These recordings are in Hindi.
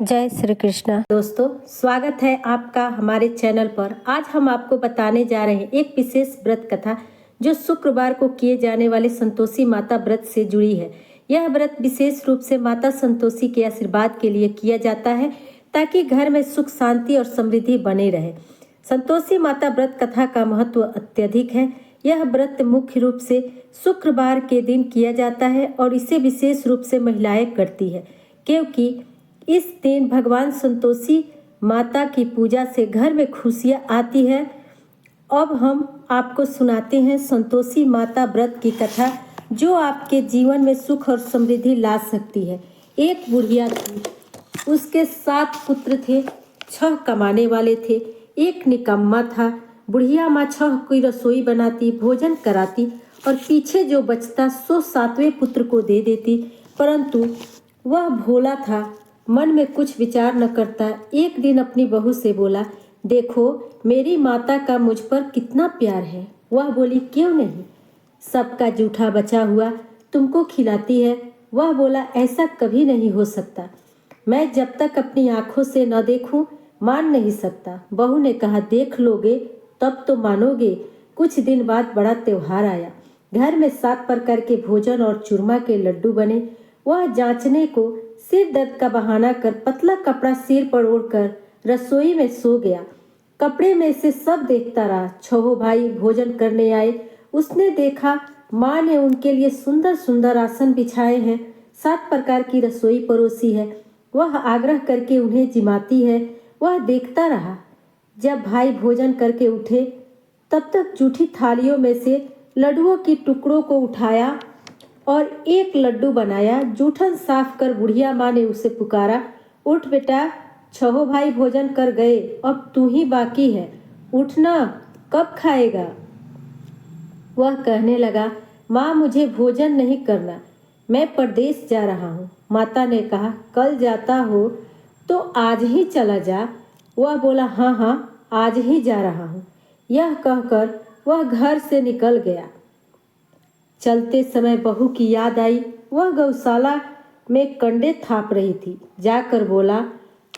जय श्री कृष्ण। दोस्तों, स्वागत है आपका हमारे चैनल पर। आज हम आपको बताने जा रहे हैं एक विशेष व्रत कथा जो शुक्रवार को किए जाने वाले संतोषी माता व्रत से जुड़ी है। यह व्रत विशेष रूप से माता संतोषी के आशीर्वाद के लिए किया जाता है ताकि घर में सुख शांति और समृद्धि बने रहे। संतोषी माता व्रत कथा का महत्व अत्यधिक है। यह व्रत मुख्य रूप से शुक्रवार के दिन किया जाता है और इसे विशेष रूप से महिलाएं करती है क्योंकि इस दिन भगवान संतोषी माता की पूजा से घर में खुशियाँ आती है। अब हम आपको सुनाते हैं संतोषी माता व्रत की कथा जो आपके जीवन में सुख और समृद्धि ला सकती है। एक बुढ़िया थी, उसके 7 पुत्र थे, 6 कमाने वाले थे, एक निकम्मा था। बुढ़िया माँ 6 की रसोई बनाती, भोजन कराती और पीछे जो बचता सो 7वें पुत्र को दे देती, परंतु वह भोला था, मन में कुछ विचार न करता। एक दिन अपनी बहू से बोला, देखो मेरी माता का मुझ पर कितना प्यार है। वह बोली, क्यों नहीं, सबका जूठा बचा हुआ तुमको खिलाती है। वह बोला, ऐसा कभी नहीं हो सकता, मैं जब तक अपनी आंखों से न देखूं मान नहीं सकता। बहू ने कहा, देख लोगे तब तो मानोगे। कुछ दिन बाद बड़ा त्योहार आया। घर में 7 प्रकार के भोजन और चूरमा के लड्डू बने। वह जांचने को सिर दर्द का बहाना कर पतला कपड़ा सिर पर ओढ़कर रसोई में सो गया। कपड़े में से सब देखता रहा। 6 भाई भोजन करने आए। उसने देखा माँ ने उनके लिए सुंदर सुंदर आसन बिछाए हैं, 7 प्रकार की रसोई परोसी है। वह आग्रह करके उन्हें जिमाती है। वह देखता रहा। जब भाई भोजन करके उठे तब तक जूठी थालियों में से लड्डुओं की टुकड़ों को उठाया और एक लड्डू बनाया। जूठन साफ कर बुढ़िया माँ ने उसे पुकारा, उठ बेटा, 6 भाई भोजन कर गए, अब तू ही बाकी है, उठना, कब खाएगा। वह कहने लगा, माँ मुझे भोजन नहीं करना, मैं परदेश जा रहा हूँ। माता ने कहा, कल जाता हो तो आज ही चला जा। वह बोला, हाँ हाँ आज ही जा रहा हूँ। यह कहकर वह घर से निकल गया। चलते समय बहू की याद आई। वह गौशाला में कंडे थाप रही थी। जाकर बोला,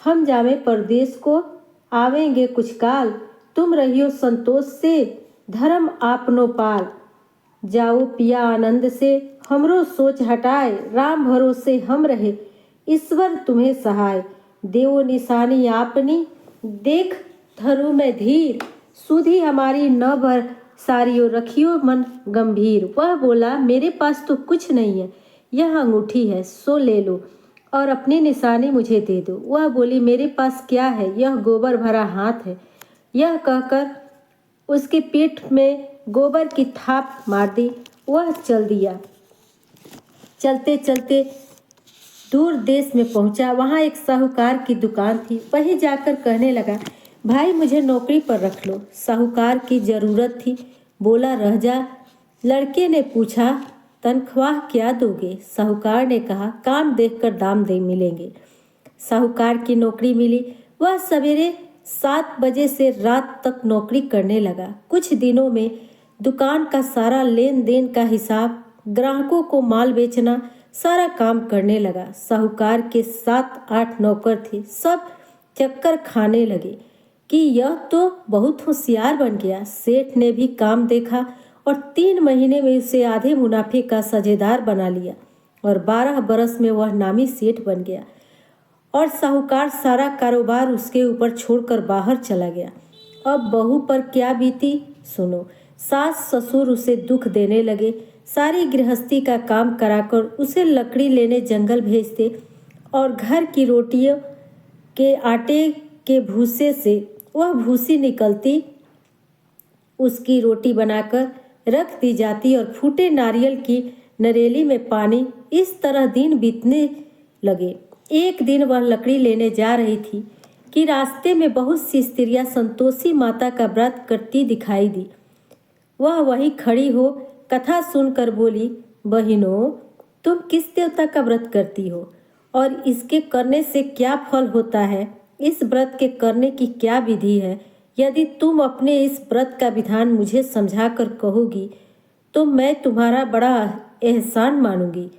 हम जावे परदेश को, आवेंगे कुछ काल, तुम रहियो संतोष से, धर्म आपनो पाल। जाओ पिया आनंद से, हमरो सोच हटाए, राम भरोसे हम रहे, ईश्वर तुम्हें सहाय। देवो निशानी आपनी, देख धरु में धीर, सुधी हमारी न भर सारियो, रखियो मन गंभीर। वह बोला, मेरे पास तो कुछ नहीं है, यह अंगूठी है, सो ले लो और अपनी निशानी मुझे दे दो। वह बोली, मेरे पास क्या है, यह गोबर भरा हाथ है। यह कहकर उसके पीठ में गोबर की थाप मार दी। वह चल दिया। चलते चलते दूर देश में पहुंचा। वहां एक साहूकार की दुकान थी। वहीं जाकर कहने लगा, भाई मुझे नौकरी पर रख लो। साहूकार की जरूरत थी, बोला, रह जा। लड़के ने पूछा, तनख्वाह क्या दोगे। साहूकार ने कहा, काम देखकर दाम दे मिलेंगे। साहूकार की नौकरी मिली। वह सवेरे 7 बजे से रात तक नौकरी करने लगा। कुछ दिनों में दुकान का सारा लेन देन का हिसाब, ग्राहकों को माल बेचना, सारा काम करने लगा। साहूकार के 7-8 नौकर थे। सब चक्कर खाने लगे कि यह तो बहुत होशियार बन गया। सेठ ने भी काम देखा और 3 महीने में उसे आधे मुनाफे का साझेदार बना लिया और 12 बरस में वह नामी सेठ बन गया और साहूकार सारा कारोबार उसके ऊपर छोड़कर बाहर चला गया। अब बहू पर क्या बीती सुनो। सास ससुर उसे दुख देने लगे। सारी गृहस्थी का काम कराकर उसे लकड़ी लेने जंगल भेजते और घर की रोटियों के आटे के भूसे से वह भूसी निकलती, उसकी रोटी बनाकर रख दी जाती और फूटे नारियल की नरेली में पानी। इस तरह दिन बीतने लगे। एक दिन वह लकड़ी लेने जा रही थी कि रास्ते में बहुत सी स्त्रियां संतोषी माता का व्रत करती दिखाई दी। वह वहीं खड़ी हो कथा सुनकर बोली, बहनों तुम किस देवता का व्रत करती हो और इसके करने से क्या फल होता है, इस व्रत के करने की क्या विधि है। यदि तुम अपने इस व्रत का विधान मुझे समझा कर कहोगी तो मैं तुम्हारा बड़ा एहसान मानूंगी।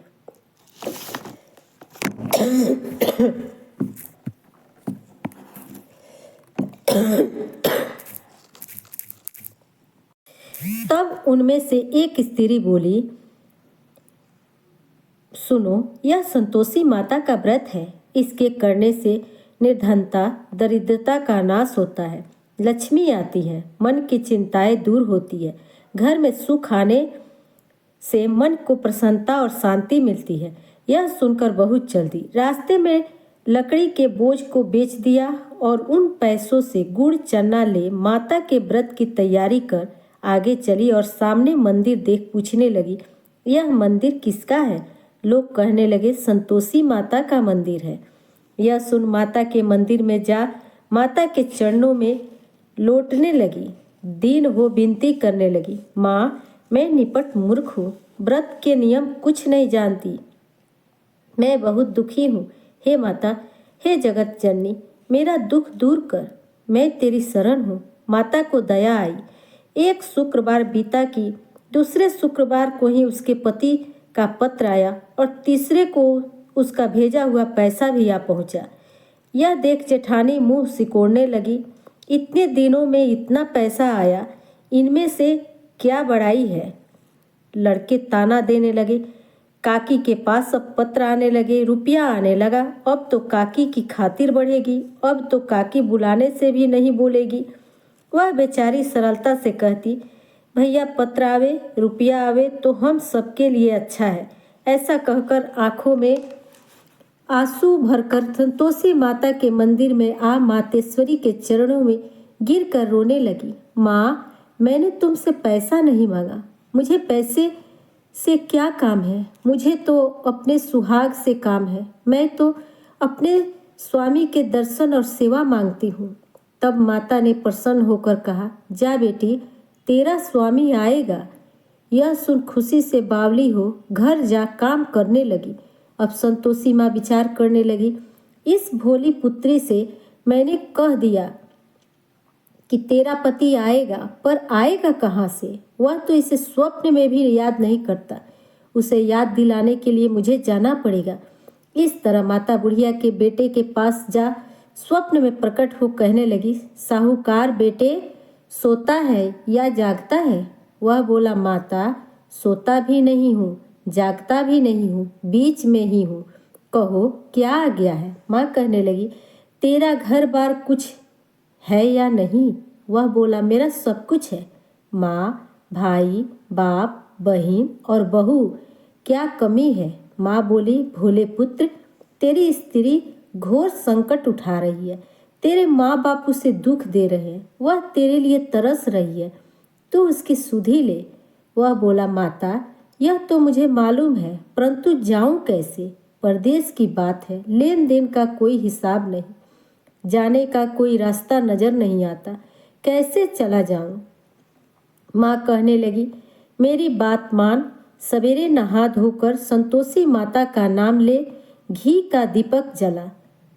तब उनमें से एक स्त्री बोली, सुनो, यह संतोषी माता का व्रत है। इसके करने से निर्धनता, दरिद्रता का नाश होता है, लक्ष्मी आती है, मन की चिंताएं दूर होती है, घर में सुख आने से मन को प्रसन्नता और शांति मिलती है। यह सुनकर बहुत जल्दी रास्ते में लकड़ी के बोझ को बेच दिया और उन पैसों से गुड़ चना ले माता के व्रत की तैयारी कर आगे चली और सामने मंदिर देख पूछने लगी, यह मंदिर किसका है? लोग कहने लगे, संतोषी माता का मंदिर है। यह सुन माता के मंदिर में जा माता के चरणों में लौटने लगी, दीन हो विनती करने लगी, माँ, मैं निपट मूर्ख हूँ, व्रत के नियम कुछ नहीं जानती, मैं बहुत दुखी हूँ। हे माता, हे जगत जननी, मेरा दुख दूर कर, मैं तेरी शरण हूँ। माता को दया आई। एक शुक्रवार बीता कि दूसरे शुक्रवार को ही उसके पति का पत्र आया और तीसरे को उसका भेजा हुआ पैसा भी आ पहुंचा। यह देख जेठानी मुंह सिकोड़ने लगी, इतने दिनों में इतना पैसा आया, इनमें से क्या बड़ाई है? लड़के ताना देने लगे। काकी के पास अब पत्र आने लगे, रुपया आने लगा। अब तो काकी की खातिर बढ़ेगी, अब तो काकी बुलाने से भी नहीं बोलेगी। वह बेचारी सरलता से कहती, भैया पत्र आवे, रुपया आवे तो हम सबके लिए अच्छा है। ऐसा कहकर आंखों में आंसू भरकर संतोषी माता के मंदिर में आ मातेश्वरी के चरणों में गिरकर रोने लगी। माँ, मैंने तुमसे पैसा नहीं मांगा, मुझे पैसे से क्या काम है? मुझे तो अपने सुहाग से काम है। मैं तो अपने स्वामी के दर्शन और सेवा मांगती हूँ। तब माता ने प्रसन्न होकर कहा, जा बेटी, तेरा स्वामी आएगा। यह सुन खुशी से बावली हो घर जा काम करने लगी। अब संतोषी माँ विचार करने लगी, इस भोली पुत्री से मैंने कह दिया कि तेरा पति आएगा, पर आएगा कहाँ से? वह तो इसे स्वप्न में भी याद नहीं करता। उसे याद दिलाने के लिए मुझे जाना पड़ेगा। इस तरह माता बुढ़िया के बेटे के पास जा स्वप्न में प्रकट हो कहने लगी, साहूकार बेटे, सोता है या जागता है? वह बोला, माता, सोता भी नहीं हूँ, जागता भी नहीं हूँ, बीच में ही हूँ। कहो क्या आ गया है? माँ कहने लगी, तेरा घर बार कुछ है या नहीं? वह बोला, मेरा सब कुछ है। माँ, भाई, बाप, बहन और बहू, क्या कमी है? माँ बोली, भोले पुत्र, तेरी स्त्री घोर संकट उठा रही है, तेरे माँ बाप उसे दुख दे रहे हैं, वह तेरे लिए तरस रही है, तू उसकी सुधि ले। वह बोला, माता, यह तो मुझे मालूम है, परंतु जाऊं कैसे? परदेश की बात है, लेन देन का कोई हिसाब नहीं, जाने का कोई रास्ता नजर नहीं आता, कैसे चला जाऊं? माँ कहने लगी, मेरी बात मान, सवेरे नहा धोकर संतोषी माता का नाम ले, घी का दीपक जला,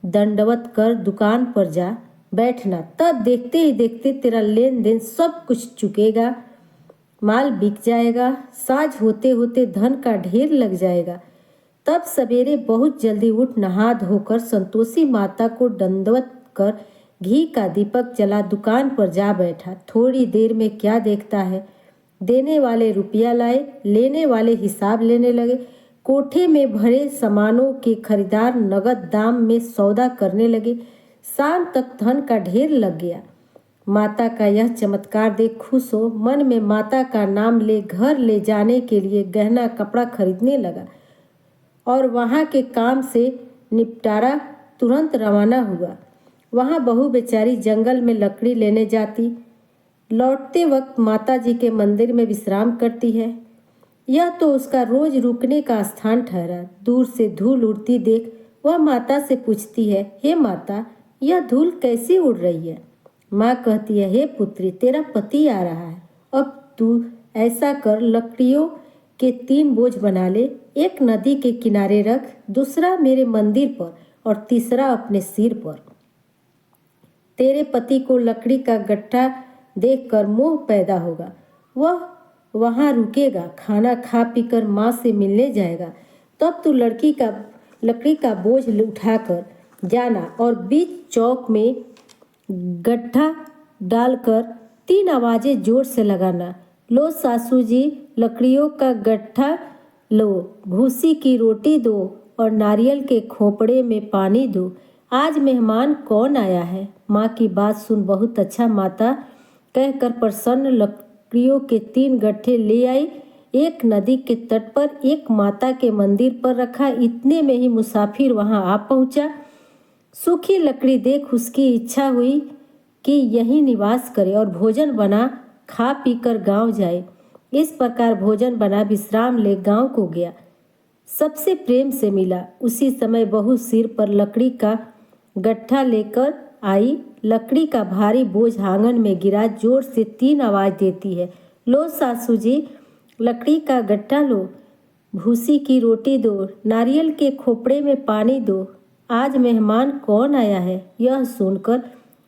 दंडवत कर दुकान पर जा बैठना, तब देखते ही देखते तेरा लेन देन सब कुछ चुकेगा, माल बिक जाएगा, साझ होते होते धन का ढेर लग जाएगा। तब सवेरे बहुत जल्दी उठ नहा धोकर संतोषी माता को दंडवत कर घी का दीपक जला दुकान पर जा बैठा। थोड़ी देर में क्या देखता है, देने वाले रुपया लाए, लेने वाले हिसाब लेने लगे। कोठे में भरे सामानों के खरीदार नगद दाम में सौदा करने लगे। शाम तक धन का ढेर लग गया। माता का यह चमत्कार देख खुश हो मन में माता का नाम ले घर ले जाने के लिए गहना कपड़ा खरीदने लगा और वहाँ के काम से निपटारा तुरंत रवाना हुआ। वहाँ बहू बेचारी जंगल में लकड़ी लेने जाती, लौटते वक्त माता जी के मंदिर में विश्राम करती है। यह तो उसका रोज रुकने का स्थान ठहरा। दूर से धूल उड़ती देख वह माता से पूछती है, हे माता, यह धूल कैसी उड़ रही है? माँ कहती है, हे पुत्री, तेरा पति आ रहा है, अब तू ऐसा कर, लकड़ियों के 3 बोझ बना ले, एक नदी के किनारे रख, दूसरा मेरे मंदिर पर और तीसरा अपने सिर पर। तेरे पति को लकड़ी का गट्ठा देखकर मोह पैदा होगा, वह वहाँ रुकेगा, खाना खा पीकर माँ से मिलने जाएगा। तब तू लकड़ी का बोझ उठाकर जाना और बीच चौक में गट्ठा डालकर 3 आवाजें जोर से लगाना। लो सासू जी, लकड़ियों का गट्ठा लो, भूसी की रोटी दो और नारियल के खोपड़े में पानी दो। आज मेहमान कौन आया है? माँ की बात सुन बहुत अच्छा माता कहकर प्रसन्न लकड़ियों के 3 गट्ठे ले आई। एक नदी के तट पर एक माता के मंदिर पर रखा। इतने में ही मुसाफिर वहां आ पहुंचा। सूखी लकड़ी देख उसकी इच्छा हुई कि यहीं निवास करे और भोजन बना खा पीकर गांव जाए। इस प्रकार भोजन बना विश्राम ले गांव को गया। सबसे प्रेम से मिला। उसी समय बहू सिर पर लकड़ी का गट्ठा लेकर आई। लकड़ी का भारी बोझ आंगन में गिरा। जोर से 3 आवाज देती है, लो सासू जी, लकड़ी का गट्ठा लो, भूसी की रोटी दो, नारियल के खोपड़े में पानी दो। आज मेहमान कौन आया है? यह सुनकर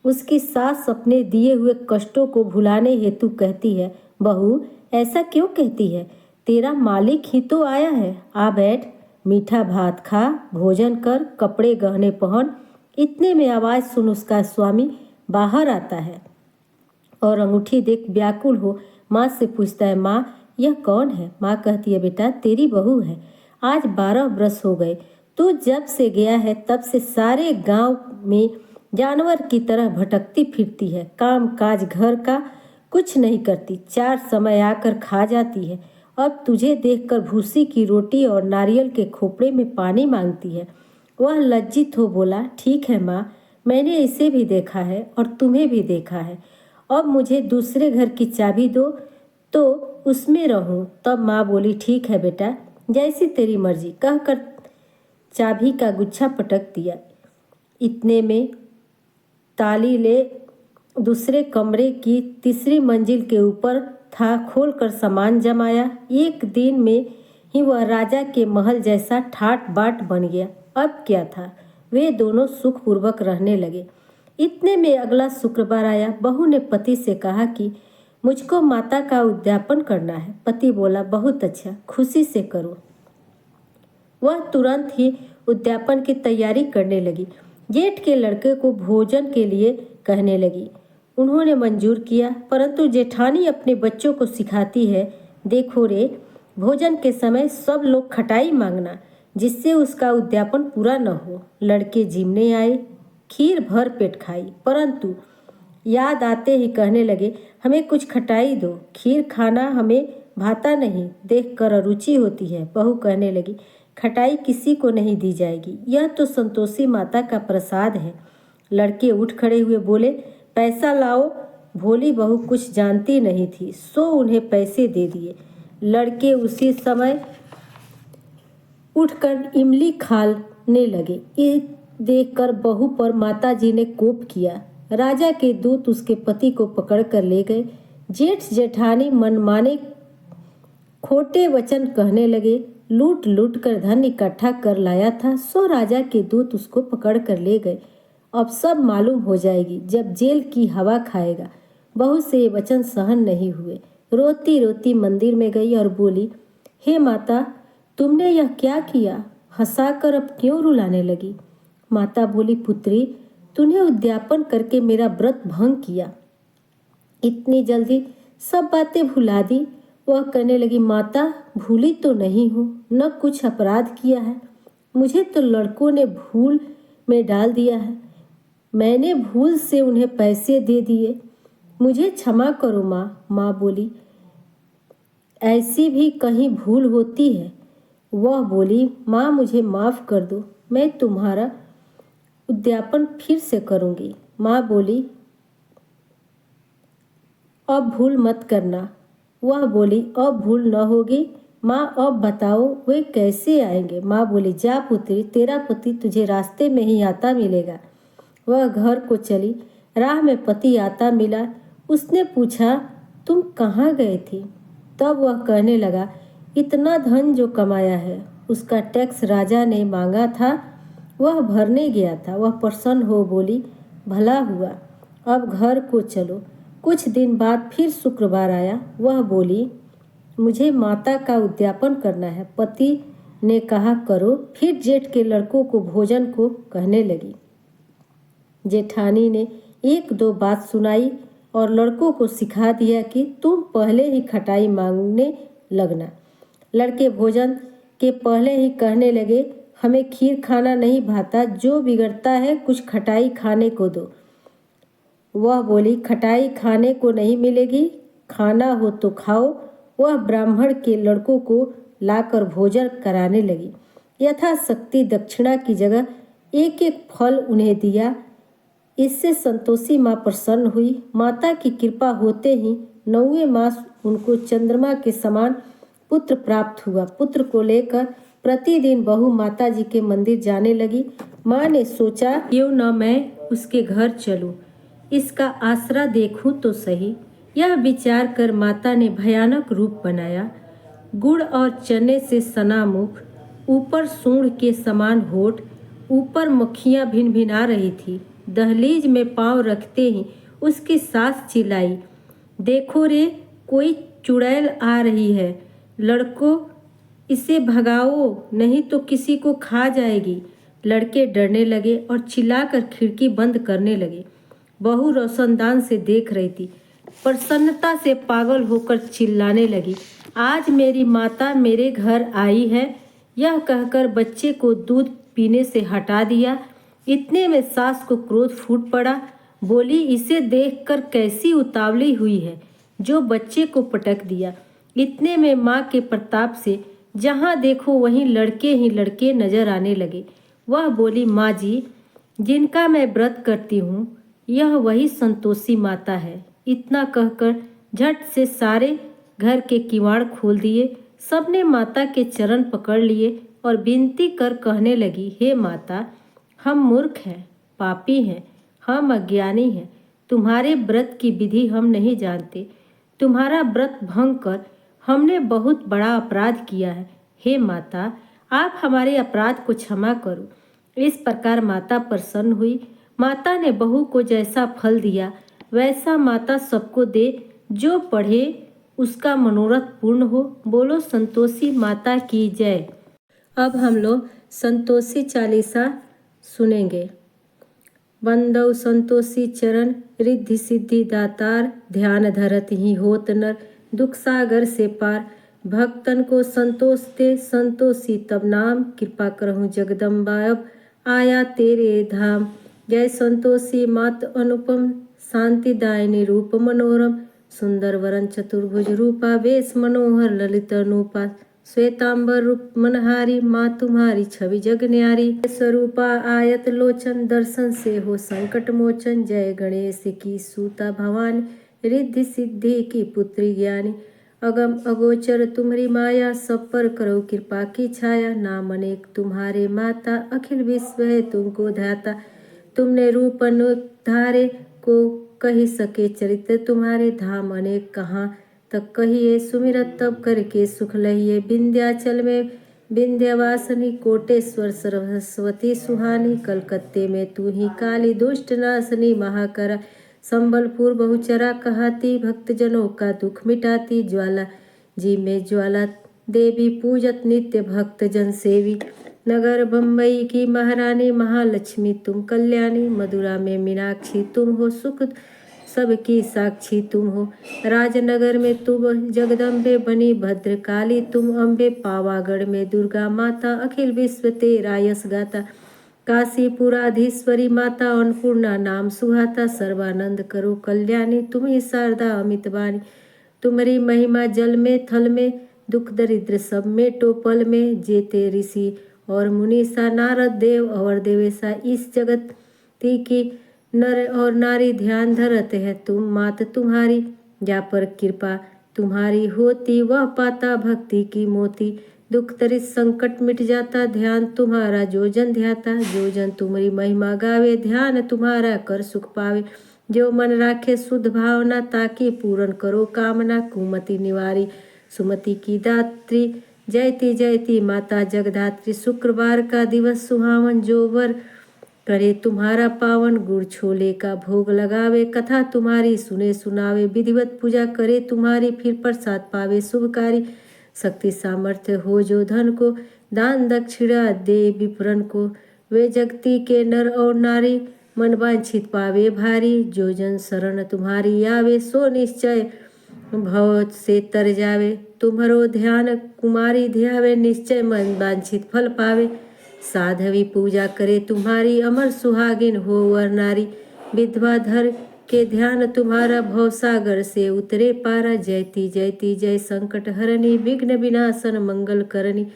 उसकी सास अपने दिए हुए कष्टों को भुलाने हेतु कहती है, बहू ऐसा क्यों कहती है? तेरा मालिक ही तो आया है। आ बैठ, मीठा भात खा, भोजन कर, कपड़े गहने पहन। इतने में आवाज़ सुन उसका स्वामी बाहर आता है और अंगूठी देख व्याकुल हो माँ से पूछता है, माँ यह कौन है? माँ कहती है, बेटा तेरी बहू है। आज 12 बरस हो गए। तू जब से गया है तब से सारे गांव में जानवर की तरह भटकती फिरती है। काम काज घर का कुछ नहीं करती। 4 समय आकर खा जाती है। अब तुझे देखकर भूसी की रोटी और नारियल के खोपड़े में पानी मांगती है। वह लज्जित हो बोला, ठीक है माँ, मैंने इसे भी देखा है और तुम्हें भी देखा है। अब मुझे दूसरे घर की चाबी दो तो उसमें रहूं। तब माँ बोली, ठीक है बेटा, जैसी तेरी मर्जी, कहकर चाबी का गुच्छा पटक दिया। इतने में ताली ले दूसरे कमरे की तीसरी मंजिल के ऊपर था, खोलकर सामान जमाया। एक दिन में ही वह राजा के महल जैसा ठाट बाट बन गया। अब क्या था, वे दोनों सुखपूर्वक रहने लगे। इतने में अगला शुक्रवार आया। बहू ने पति से कहा कि मुझको माता का उद्यापन करना है। पति बोला, बहुत अच्छा, खुशी से करो। वह तुरंत ही उद्यापन की तैयारी करने लगी। जेठ के लड़के को भोजन के लिए कहने लगी। उन्होंने मंजूर किया, परंतु जेठानी अपने बच्चों को सिखाती है, देखो रे, भोजन के समय सब लोग खटाई मांगना, जिससे उसका उद्यापन पूरा न हो। लड़के जिमने आए, खीर भर पेट खाई, परंतु याद आते ही कहने लगे, हमें कुछ खटाई दो, खीर खाना हमें भाता नहीं, देखकर अरुचि होती है। बहू कहने लगी, खटाई किसी को नहीं दी जाएगी, यह तो संतोषी माता का प्रसाद है। लड़के उठ खड़े हुए बोले, पैसा लाओ। भोली बहू कुछ जानती नहीं थी, सो उन्हें पैसे दे दिए। लड़के उसी समय उठकर इमली खाने लगे। ये देखकर बहू पर माताजी ने कोप किया। राजा के दूत उसके पति को पकड़ कर ले गए। जेठ जेठानी मनमाने खोटे वचन कहने लगे। लूट लूट कर धन इकट्ठा कर लाया था, सो राजा के दूत उसको पकड़ कर ले गए। अब सब मालूम हो जाएगी जब जेल की हवा खाएगा। बहू से ये वचन सहन नहीं हुए। रोती रोती मंदिर में गई और बोली, हे माता, तुमने यह क्या किया? हंसाकर अब क्यों रुलाने लगी? माता बोली, पुत्री, तूने उद्यापन करके मेरा व्रत भंग किया। इतनी जल्दी सब बातें भुला दी। वह कहने लगी, माता, भूली तो नहीं हूँ, न कुछ अपराध किया है। मुझे तो लड़कों ने भूल में डाल दिया है। मैंने भूल से उन्हें पैसे दे दिए। मुझे क्षमा करो माँ। माँ बोली, ऐसी भी कहीं भूल होती है? वह बोली, माँ मुझे माफ़ कर दो, मैं तुम्हारा उद्यापन फिर से करूँगी। माँ बोली, अब भूल मत करना। वह बोली, अब भूल न होगी। माँ अब बताओ वे कैसे आएंगे? माँ बोली, जा पुत्री, तेरा पति तुझे रास्ते में ही आता मिलेगा। वह घर को चली। राह में पति आता मिला। उसने पूछा, तुम कहाँ गए थी? तब वह कहने लगा, इतना धन जो कमाया है उसका टैक्स राजा ने मांगा था, वह भरने गया था। वह प्रसन्न हो बोली, भला हुआ, अब घर को चलो। कुछ दिन बाद फिर शुक्रवार आया। वह बोली, मुझे माता का उद्यापन करना है। पति ने कहा, करो। फिर जेठ के लड़कों को भोजन को कहने लगी। जेठानी ने एक दो बात सुनाई और लड़कों को सिखा दिया कि तुम पहले ही खटाई मांगने लगना। लड़के भोजन के पहले ही कहने लगे, हमें खीर खाना नहीं भाता, जो बिगड़ता है कुछ खटाई खाने को दो। वह बोली, खटाई खाने को नहीं मिलेगी, खाना हो तो खाओ। वह ब्राह्मण के लड़कों को लाकर भोजन कराने लगी। यथाशक्ति दक्षिणा की जगह एक एक फल उन्हें दिया। इससे संतोषी माँ प्रसन्न हुई। माता की कृपा होते ही 9वें मास उनको चंद्रमा के समान पुत्र प्राप्त हुआ। पुत्र को लेकर प्रतिदिन बहू माता जी के मंदिर जाने लगी। माँ ने सोचा, क्यों न मैं उसके घर चलूं, इसका आसरा देखूं तो सही। यह विचार कर माता ने भयानक रूप बनाया। गुड़ और चने से सना मुख, ऊपर सूंड के समान होठ, ऊपर मक्खियां भिनभिना रही थी। दहलीज में पांव रखते ही उसकी सास चिल्लाई, देखो रे, कोई चुड़ैल आ रही है, लड़कों इसे भगाओ, नहीं तो किसी को खा जाएगी। लड़के डरने लगे और चिल्लाकर खिड़की बंद करने लगे। बहू रोशनदान से देख रही थी। प्रसन्नता से पागल होकर चिल्लाने लगी, आज मेरी माता मेरे घर आई है। यह कहकर बच्चे को दूध पीने से हटा दिया। इतने में सास को क्रोध फूट पड़ा। बोली, इसे देखकर कैसी उतावली हुई है, जो बच्चे को पटक दिया। इतने में माँ के प्रताप से जहाँ देखो वहीं लड़के ही लड़के नजर आने लगे। वह बोली, माँ जी, जिनका मैं व्रत करती हूँ, यह वही संतोषी माता है। इतना कहकर झट से सारे घर के किवाड़ खोल दिए। सबने माता के चरण पकड़ लिए और विनती कर कहने लगी, हे माता, हम मूर्ख हैं, पापी हैं, हम अज्ञानी हैं। तुम्हारे व्रत की विधि हम नहीं जानते। तुम्हारा व्रत भंग कर हमने बहुत बड़ा अपराध किया है। हे माता, आप हमारे अपराध को क्षमा करो। इस प्रकार माता प्रसन्न हुई। माता ने बहू को जैसा फल दिया वैसा माता सबको दे। जो पढ़े उसका मनोरथ पूर्ण हो। बोलो संतोषी माता की जय। अब हम लोग संतोषी चालीसा सुनेंगे। बंदौ संतोषी चरण, रिद्धि सिद्धि दातार, ध्यान धरत ही होत नर, दुख सागर से पार। भक्तन को संतोष दे संतोषी तब नाम, कृपा करहूँ जगदम्बा अब आया तेरे धाम। जय संतोषी मात अनुपम, शांति दायिनी रूप मनोरम, सुंदर वरन चतुर्भुज रूपा, वेश मनोहर ललित अनूपा, श्वेतांबर रूप मनहारी, माँ तुम्हारी छवि जग न्यारी। स्वरूपा आयत लोचन, दर्शन से हो संकट मोचन। जय गणेश की सूता भवानी, रिद्धि सिद्धि की पुत्री ज्ञानी। अगम अगोचर तुम्हारी माया, सब पर करो कृपा की छाया। नाम अनेक तुम्हारे माता, अखिल विश्व है तुमको ध्याता। तुमने रूप अनेक धारे, को कही सके चरित्र तुम्हारे। धाम अनेक कहाँ तक कहिए, सुमिरत तब करके सुख लहिए। विंध्याचल में विंध्यवासिनी, कोटेश्वर सरस्वती सुहानी। कलकत्ते में तू ही काली, दुष्ट नाशनी महाकरा। संबलपुर बहुचरा कहती, भक्तजनों का दुख मिटाती। ज्वाला जी में ज्वाला देवी, पूजत नित्य भक्त जन सेवी। नगर बम्बई की महारानी, महालक्ष्मी तुम कल्याणी। मथुरा में मीनाक्षी तुम हो, सुख सबकी साक्षी तुम हो। राजनगर में तुम जगदम्बे बनी, भद्रकाली तुम अम्बे। पावागढ़ में दुर्गा माता, अखिल विश्व तेरा यश गाता। काशीपुराधीश्वरी माता, अन्नपूर्णा नाम सुहाता। सर्वानंद करो कल्याणी, तुम ही शारदा अमित वाणी। तुम्हारी महिमा जल में थल में, दुख दरिद्र सब में टोपल में। जेते ऋषि और मुनीसा, नारद देव और देवेशा, इस जगत की नर और नारी ध्यान धरते हैं तुम मात तुम्हारी। जा पर कृपा तुम्हारी होती, वह पाता भक्ति की मोती। दुख तरित संकट मिट जाता, ध्यान तुम्हारा जो जन ध्याता। जो जन तुम्हारी महिमा गावे, ध्यान तुम्हारा कर सुख पावे। जो मन राखे शुद्ध भावना, ताकि पूर्ण करो कामना। कुमति निवारी सुमति की दात्री, जयती जयती माता जगधात्री। शुक्रवार का दिवस सुहावन, जो वर करे तुम्हारा पावन। गुड़ छोले का भोग लगावे, कथा तुम्हारी सुने सुनावे। विधिवत पूजा करे तुम्हारी, फिर प्रसाद पावे शुभकारी। शक्ति सामर्थ्य हो जो धन को, दान दक्षिणा दे विप्रन को। वे जगती के नर और नारी, मन वांछित पावे भारी, जो जन शरण तुम्हारी आवे, सो निश्चय भव से तर जावे। तुम्हारो ध्यान कुमारी ध्यावे, निश्चय मन वांछित फल पावे। साधवी पूजा करे तुम्हारी, अमर सुहागिन हो वर नारी। विधवा धर के ध्यान तुम्हारा, भव सागर से उतरे पारा। जयती जयती जय संकट हरनी, विघ्न विनाशन मंगल करनी।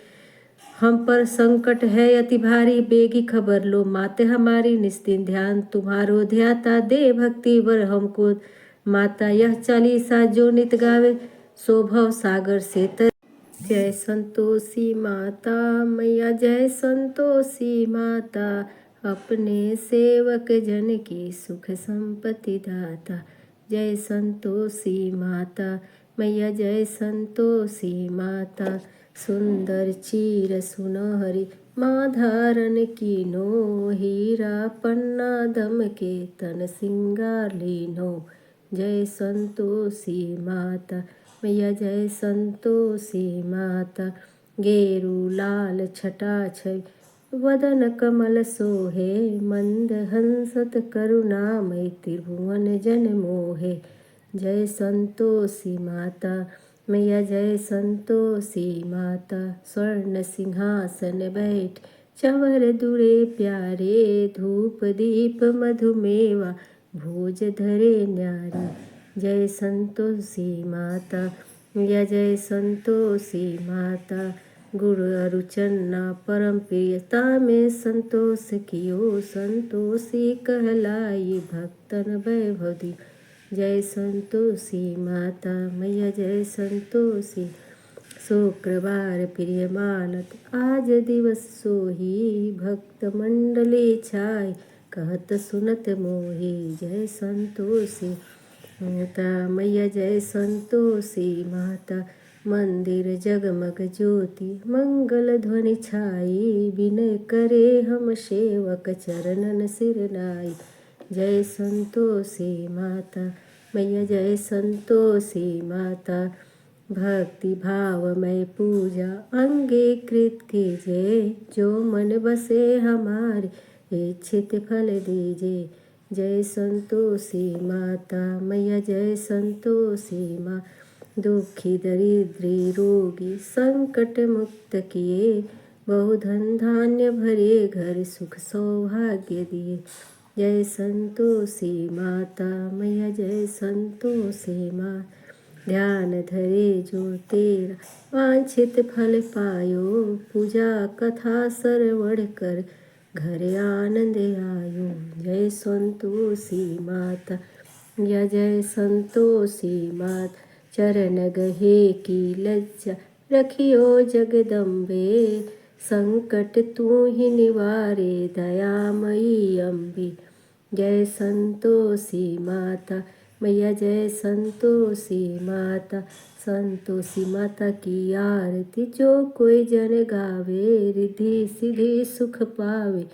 हम पर संकट है अति भारी, बेगी खबर लो माते हमारी। निस्दिन ध्यान तुम्हारो ध्याता, दे भक्ति वर हमको माता। यह चालीसा जो नित गावे, सो भव सागर से तर। जय संतोषी माता मैया, जय संतोषी माता। अपने सेवक जन की सुख संपत्ति दाता। जय संतोषी माता मैया, जय संतोषी माता। सुंदर चीर सुनहरी माँ धारण कीनो, हीरा पन्ना दम के तन सिंगार लीनो। जय संतोषी माता मैया, जय संतोषी माता। गेरू लाल छटा छवि वदन कमल सोहे, मंद हंसत करुणामय त्रिभुवन जन मोहे। जय संतोषी माता मैया, जय संतोषी माता। स्वर्ण सिंहासन बैठ चंवर दुरे प्यारे, धूप दीप मधुमेवा भोज धरे न्यारे। जय संतोषी माता मैया, जय संतोषी माता। गुरु अरुचन्ना परम प्रियता में संतोष कियो, संतोषी कहलाई भक्तन वैभव दी। जय संतोषी माता मैया, जय संतोषी। शुक्रवार प्रिय मानत आज दिवस सोही, भक्त मंडली छाय कहत सुनत मोही। जय संतोषी माता मैया, जय संतोषी माता। मंदिर जगमग ज्योति मंगल ध्वनि छाई, विनय करे हम सेवक चरणन सिर नाई। जय संतोषी माता मैया, जय संतोषी माता। भक्ति भावमय पूजा अंगीकृत कीजिए, जो मन बसे हमारे इच्छित फल दीजिए। जय संतोषी माता मैया, जय संतोषी माँ। दुखी दरिद्री रोगी संकट मुक्त किए, बहुधन धान्य भरे घर सुख सौभाग्य दिए। जय संतोषी माता मैया, जय संतोषी माँ। ध्यान धरे जो तेरा वांछित फल पायो, पूजा कथा श्रवण कर घर आनंद आयो। जय संतोषी माता या, जय संतोषी माता। चरण गहे की लज्जा रखियो जगदम्बे, संकट तू ही निवारे दयामयी अम्बे। जय संतोषी माता मैया, जय संतोषी माता। संतोषी माता की आरती जो कोई जन गावे, रिद्धि सिद्धि सुख पावे,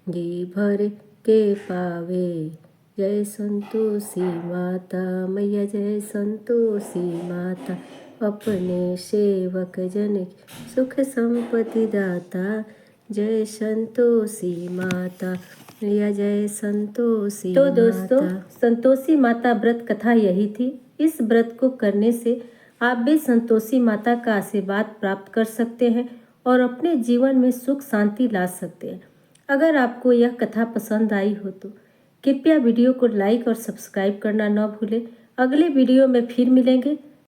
जी भर के पावे। जय संतोषी माता मैया, जय संतोषी माता। अपने सेवक जन की सुख संपत्ति दाता। जय संतोषी माता मैया, जय संतोषी। तो दोस्तों, संतोषी माता व्रत कथा यही थी। इस व्रत को करने से आप भी संतोषी माता का आशीर्वाद प्राप्त कर सकते हैं और अपने जीवन में सुख शांति ला सकते हैं। अगर आपको यह कथा पसंद आई हो तो कृपया वीडियो को लाइक और सब्सक्राइब करना न भूलें। अगले वीडियो में फिर मिलेंगे।